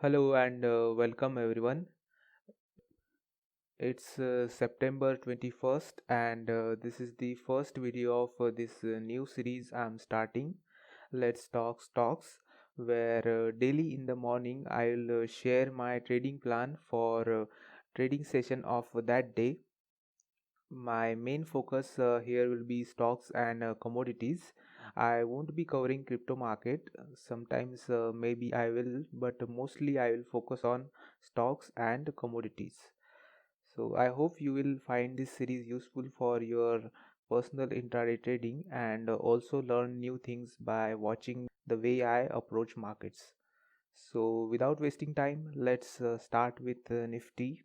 Hello and welcome everyone. It's September 21st and this is the first video of this new series I'm starting. Let's talk stocks, where daily in the morning I'll share my trading plan for trading session of that day. My main focus here will be stocks and commodities. I won't be covering crypto market. Sometimes maybe I will, but mostly I will focus on stocks and commodities. So I hope you will find this series useful for your personal intraday trading and also learn new things by watching the way I approach markets. So without wasting time, let's start with Nifty.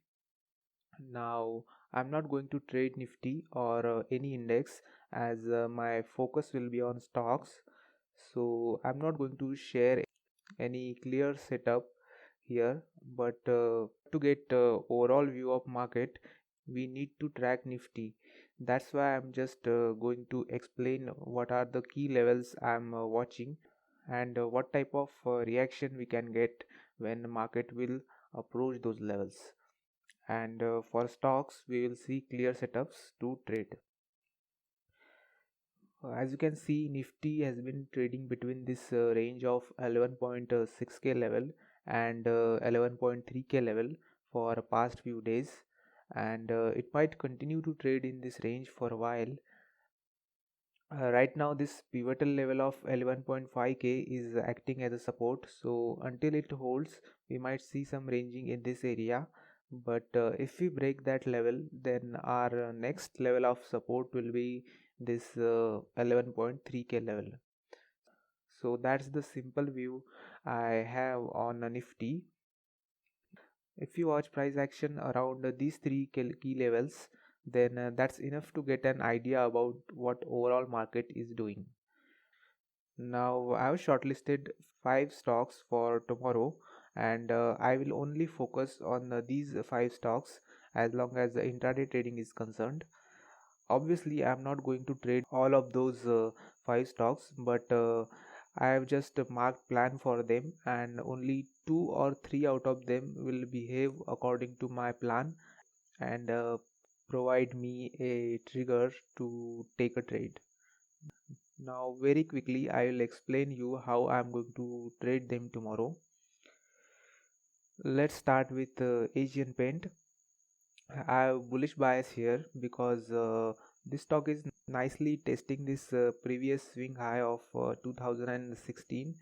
Now, I'm not going to trade Nifty or any index as my focus will be on stocks. So, I'm not going to share any clear setup here, but to get overall view of market, we need to track Nifty. That's why I'm just going to explain what are the key levels I'm watching and what type of reaction we can get when the market will approach those levels. And for stocks we will see clear setups to trade. As you can see, Nifty has been trading between this range of 11.6k level and 11.3k level for past few days, and it might continue to trade in this range for a while. Right now this pivotal level of 11.5k is acting as a support, so until it holds we might see some ranging in this area, but if we break that level then our next level of support will be this 11.3k level. So that's the simple view I have on a Nifty. If you watch price action around these three key levels, then that's enough to get an idea about what overall market is doing. Now I have shortlisted 5 stocks for tomorrow, and I will only focus on these 5 stocks as long as the intraday trading is concerned. Obviously, I am not going to trade all of those 5 stocks, but I have just marked plan for them, and only 2 or 3 out of them will behave according to my plan and provide me a trigger to take a trade. Now very quickly I will explain you how I am going to trade them tomorrow. Let's start with Asian Paint. I have bullish bias here because this stock is nicely testing this previous swing high of 2016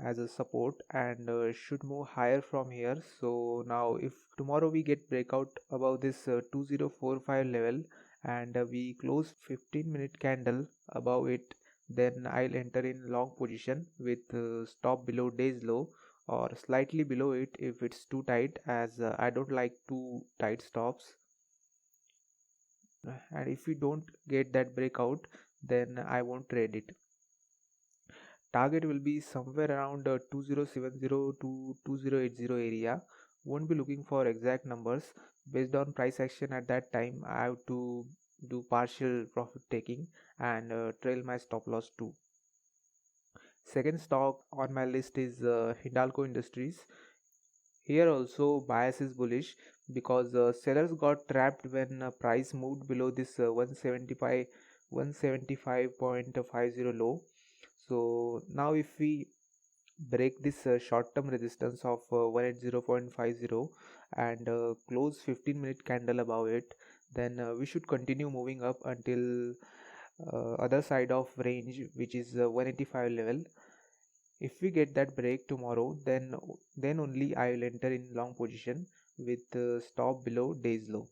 as a support and should move higher from here. So now if tomorrow we get breakout above this 2045 level and we close 15-minute candle above it, then I'll enter in long position with stop below day's low or slightly below it if it's too tight, as I don't like too tight stops. And if we don't get that breakout, then I won't trade it. Target will be somewhere around 2070 to 2080 area. Won't be looking for exact numbers. Based on price action at that time, I have to do partial profit taking and trail my stop loss too. Second stock on my list is Hindalco Industries. Here also bias is bullish because sellers got trapped when price moved below this 175.50 low. So now if we break this short term resistance of 180.50 and close 15-minute candle above it, then we should continue moving up until other side of range, which is 185 level. If we get that break tomorrow, then only I will enter in long position with stop below day's low.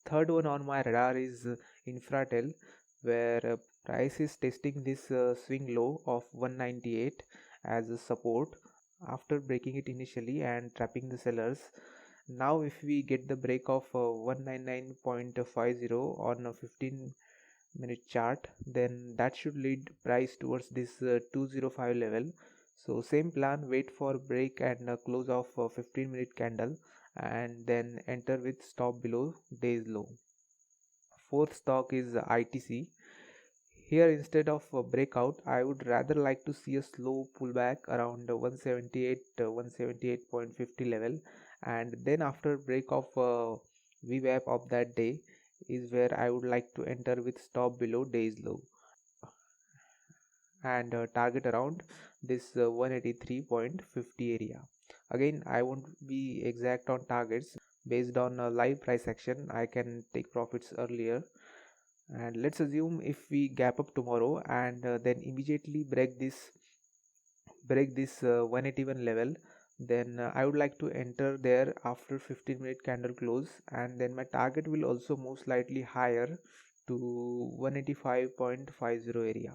Third one on my radar is Infratel, where price is testing this swing low of 198 as a support after breaking it initially and trapping the sellers. Now if we get the break of 199.50 on a 15-minute chart, then that should lead price towards this 205 level. So same plan, wait for break and close of 15-minute candle and then enter with stop below day's low. Fourth stock is ITC. Here, instead of a breakout, I would rather like to see a slow pullback around 178.50 level, and then after break of VWAP of that day is where I would like to enter with stop below day's low and target around this 183.50 area. Again, I won't be exact on targets. Based on live price action, I can take profits earlier. And let's assume if we gap up tomorrow and then immediately break this 181 level, then I would like to enter there after 15-minute candle close, and then my target will also move slightly higher to 185.50 area.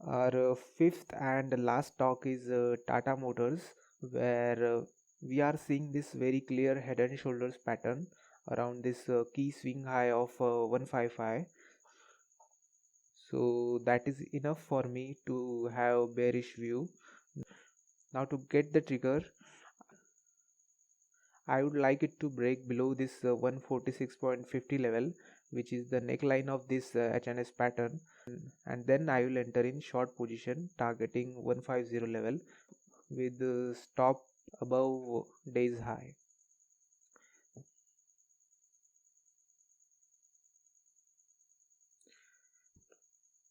Our fifth and last stock is Tata Motors, where we are seeing this very clear head and shoulders pattern around this key swing high of 155. So that is enough for me to have bearish view. Now to get the trigger, I would like it to break below this 146.50 level, which is the neckline of this HNS pattern, and then I will enter in short position targeting 150 level with the stop above day's high.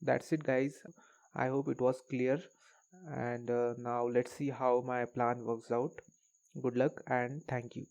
That's it, guys. I hope it was clear, and now let's see how my plan works out. Good luck and thank you.